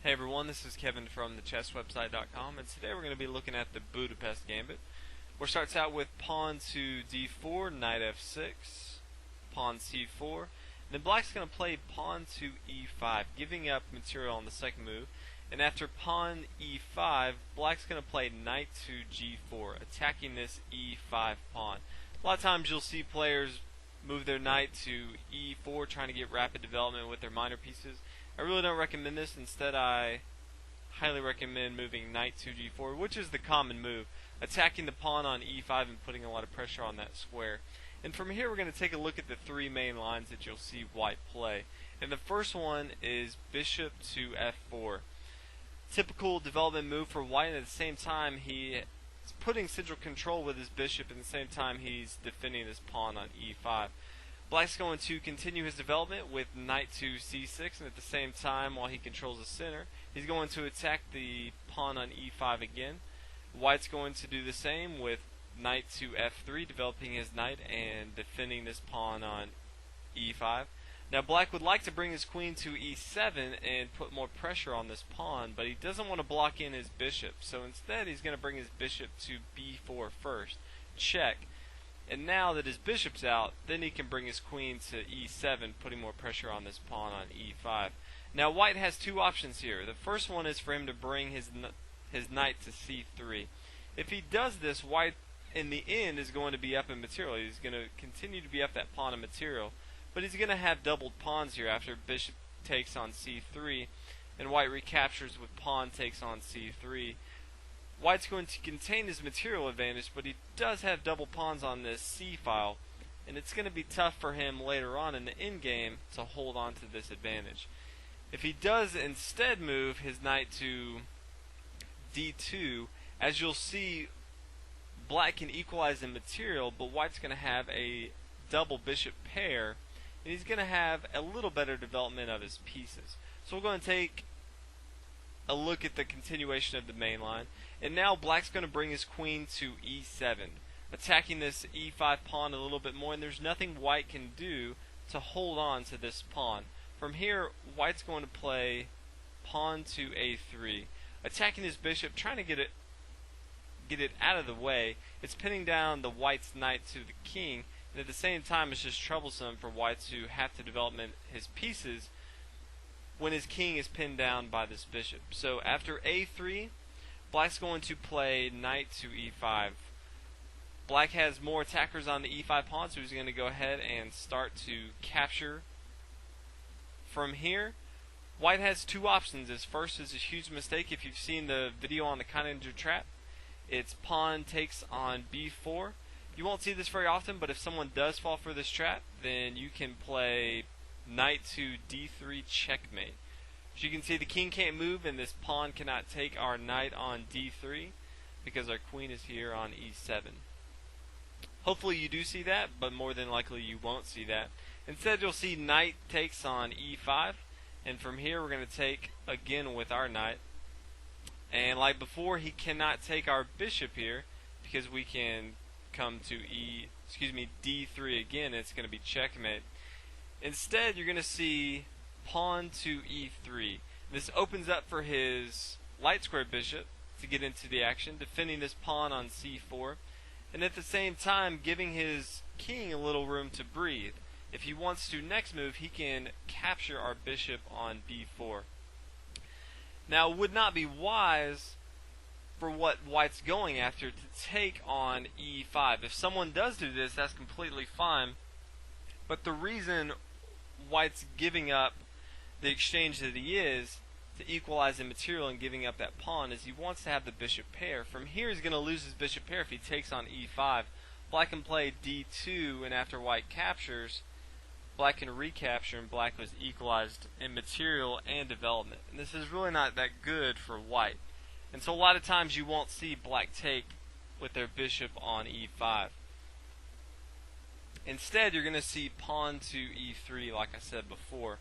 Hey everyone, this is Kevin from thechesswebsite.com, and today we're going to be looking at the Budapest Gambit, where it starts out with pawn to d4, knight f6, pawn c4, then black's going to play pawn to e5, giving up material on the second move, and after pawn e5, black's going to play knight to g4, attacking this e5 pawn. A lot of times you'll see players move their knight to e4, trying to get rapid development with their minor pieces. I really don't recommend this. Instead, I highly recommend moving knight to g4, which is the common move, attacking the pawn on e5 and putting a lot of pressure on that square. And from here, we're going to take a look at the three main lines that you'll see white play. And the first one is bishop to f4. Typical development move for white, and at the same time, he's putting central control with his bishop, and at the same time, he's defending his pawn on e5. Black's going to continue his development with knight to c6, and at the same time, while he controls the center, he's going to attack the pawn on e5 again. White's going to do the same with knight to f3, developing his knight and defending this pawn on e5. Now black would like to bring his queen to e7 and put more pressure on this pawn, but he doesn't want to block in his bishop, so instead he's going to bring his bishop to b4 first. Check. And now that his bishop's out, then he can bring his queen to e7, putting more pressure on this pawn on e5. Now white has two options here. The first one is for him to bring his knight to c3. If he does this, white in the end is going to be up in material. He's going to continue to be up that pawn in material, but he's going to have doubled pawns here after bishop takes on c3 and white recaptures with pawn takes on c3. White's going to contain his material advantage, but he does have double pawns on this c file, and it's going to be tough for him later on in the endgame to hold on to this advantage. If he does instead move his knight to d2, as you'll see, black can equalize in material, but white's going to have a double bishop pair, and he's going to have a little better development of his pieces. So we're going to take a look at the continuation of the main line, and now black's going to bring his queen to e7, attacking this e5 pawn a little bit more, and there's nothing white can do to hold on to this pawn. From here, white's going to play pawn to a3, attacking his bishop, trying to get it out of the way. It's pinning down the white's knight to the king, and at the same time it's just troublesome for white to have to develop his pieces when his king is pinned down by this bishop. So after a3, black's going to play knight to e5. Black has more attackers on the e5 pawn, so he's going to go ahead and start to capture. From here, white has two options. His first is a huge mistake. If you've seen the video on the Kaiser trap, it's pawn takes on b4. You won't see this very often, but if someone does fall for this trap, then you can play knight to d3 checkmate. As you can see, the king can't move, and this pawn cannot take our knight on d3 because our queen is here on e7. Hopefully you do see that, but more than likely you won't see that. Instead, you'll see knight takes on e5, and from here we're going to take again with our knight. And like before, he cannot take our bishop here because we can come to d3 again, and it's going to be checkmate. Instead, you're going to see pawn to e3. This opens up for his light square bishop to get into the action, defending this pawn on c4, and at the same time giving his king a little room to breathe. If he wants to next move, he can capture our bishop on b4. Now, it would not be wise for what white's going after to take on e5. If someone does do this, that's completely fine, but the reason white's giving up the exchange that he is to equalize the material and giving up that pawn is he wants to have the bishop pair. From here, he's going to lose his bishop pair if he takes on e5. Black can play d2, and after white captures, black can recapture, and black was equalized in material and development. And this is really not that good for white. And so a lot of times you won't see black take with their bishop on e5. Instead, you're going to see pawn to e3, like I said before.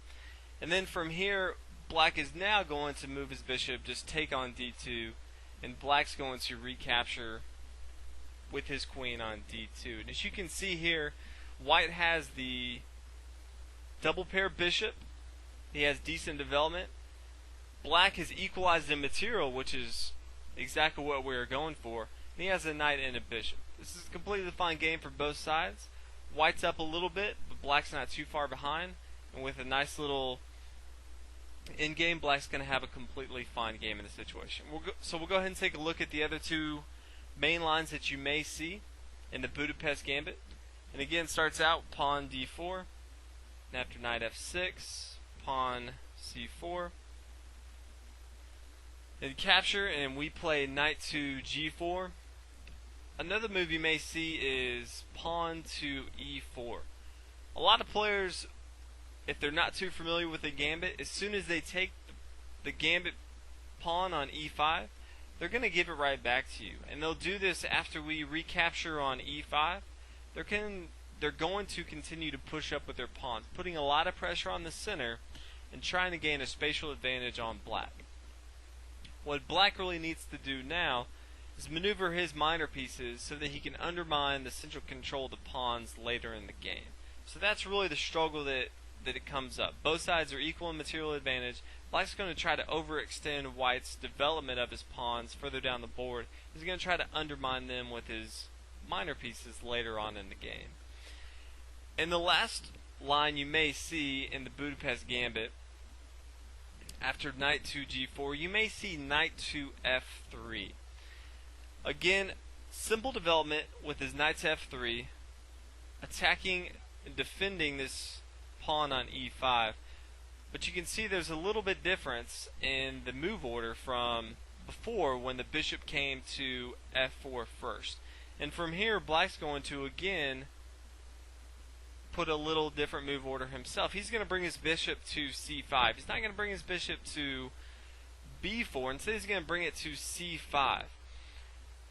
And then from here, black is now going to move his bishop, just take on d2, and black's going to recapture with his queen on d2. And as you can see here, white has the double pair bishop. He has decent development. black has equalized in material, which is exactly what we were going for. And he has a knight and a bishop. This is a completely fine game for both sides. White's up a little bit, but black's not too far behind. And with a nice little in-game, black's going to have a completely fine game in the situation. So we'll go ahead and take a look at the other two main lines that you may see in the Budapest Gambit. And again, starts out pawn d4, and after knight f6, pawn c4. Then capture, and we play knight to g4. Another move you may see is pawn to e4. A lot of players, if they're not too familiar with the gambit, as soon as they take the gambit pawn on e5, they're going to give it right back to you. And they'll do this after we recapture on e5. They're going to continue to push up with their pawns, putting a lot of pressure on the center and trying to gain a spatial advantage on black. What black really needs to do now is maneuver his minor pieces so that he can undermine the central control of the pawns later in the game. So that's really the struggle that it comes up. Both sides are equal in material advantage. Black's going to try to overextend white's development of his pawns further down the board. He's going to try to undermine them with his minor pieces later on in the game. And the last line you may see in the Budapest Gambit, after knight to g4, you may see knight to f3. Again, simple development with his knight to f3, attacking and defending this pawn on e5. But you can see there's a little bit difference in the move order from before when the bishop came to f4 first. And from here, black's going to again put a little different move order himself. He's going to bring his bishop to c5. He's not going to bring his bishop to b4. Instead, he's going to bring it to c5.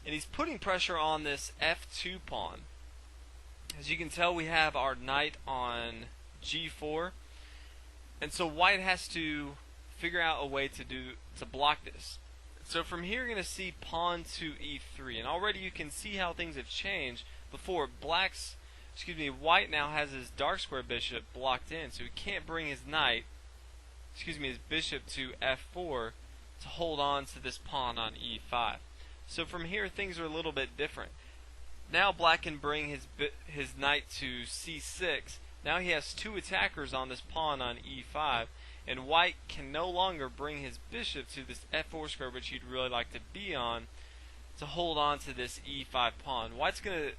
And he's putting pressure on this f2 pawn. As you can tell, we have our knight on g4. And so white has to figure out a way to block this. So from here, you're going to see pawn to e3. And already you can see how things have changed. Before, white now has his dark square bishop blocked in, so he can't bring his his bishop to f4 to hold on to this pawn on e5. So from here, things are a little bit different. Now black can bring his knight to c6. Now he has two attackers on this pawn on e5, and white can no longer bring his bishop to this f4 square, which he'd really like to be on, to hold on to this e5 pawn. White's going to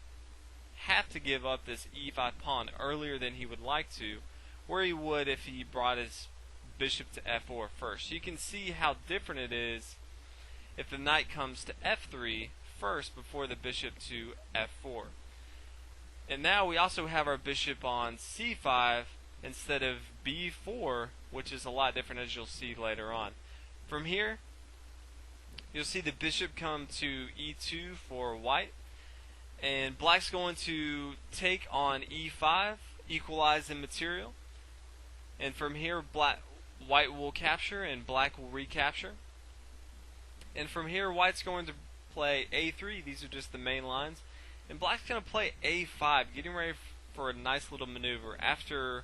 have to give up this e5 pawn earlier than he would like to, where he would if he brought his bishop to f4 first. You can see how different it is if the knight comes to f3 first before the bishop to f4. And now we also have our bishop on c5 instead of b4, which is a lot different, as you'll see later on. From here, you'll see the bishop come to e2 for white, and black's going to take on e5, equalize in material, and from here white will capture and black will recapture. And from here, white's going to play a3. These are just the main lines. And black's going to play a5, getting ready for a nice little maneuver. After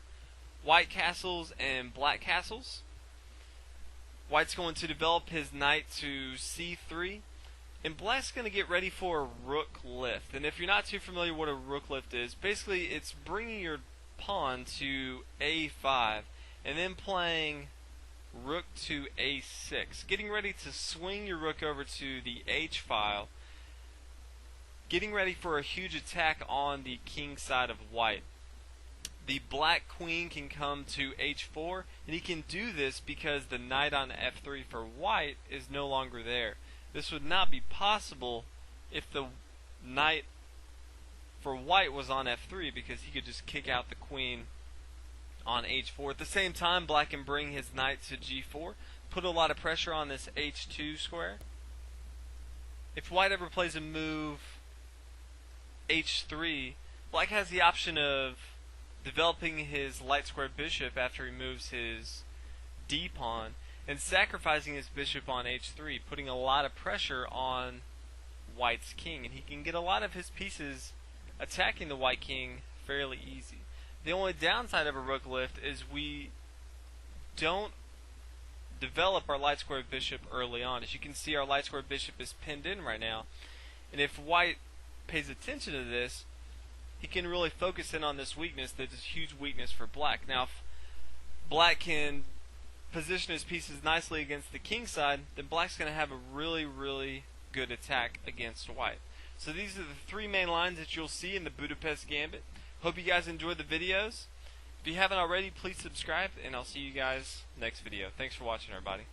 white castles and black castles, white's going to develop his knight to c3. And black's going to get ready for a rook lift. And if you're not too familiar what a rook lift is, basically it's bringing your pawn to a5 and then playing rook to a6, getting ready to swing your rook over to the h file, getting ready for a huge attack on the king side of white. The black queen can come to h4, and he can do this because the knight on f3 for white is no longer there. This would not be possible if the knight for white was on f3, because he could just kick out the queen on h4. At the same time, black can bring his knight to g4, put a lot of pressure on this h2 square. If white ever plays a move h3, black has the option of developing his light square bishop after he moves his d pawn and sacrificing his bishop on h3, putting a lot of pressure on white's king, and he can get a lot of his pieces attacking the white king fairly easy. The only downside of a rook lift is we don't develop our light square bishop early on. As you can see, our light square bishop is pinned in right now, and if white pays attention to this, he can really focus in on this weakness that is a huge weakness for black. Now, if black can position his pieces nicely against the king side, then black's going to have a really, really good attack against white. So these are the three main lines that you'll see in the Budapest Gambit. Hope you guys enjoyed the videos. If you haven't already, please subscribe, and I'll see you guys next video. Thanks for watching, everybody.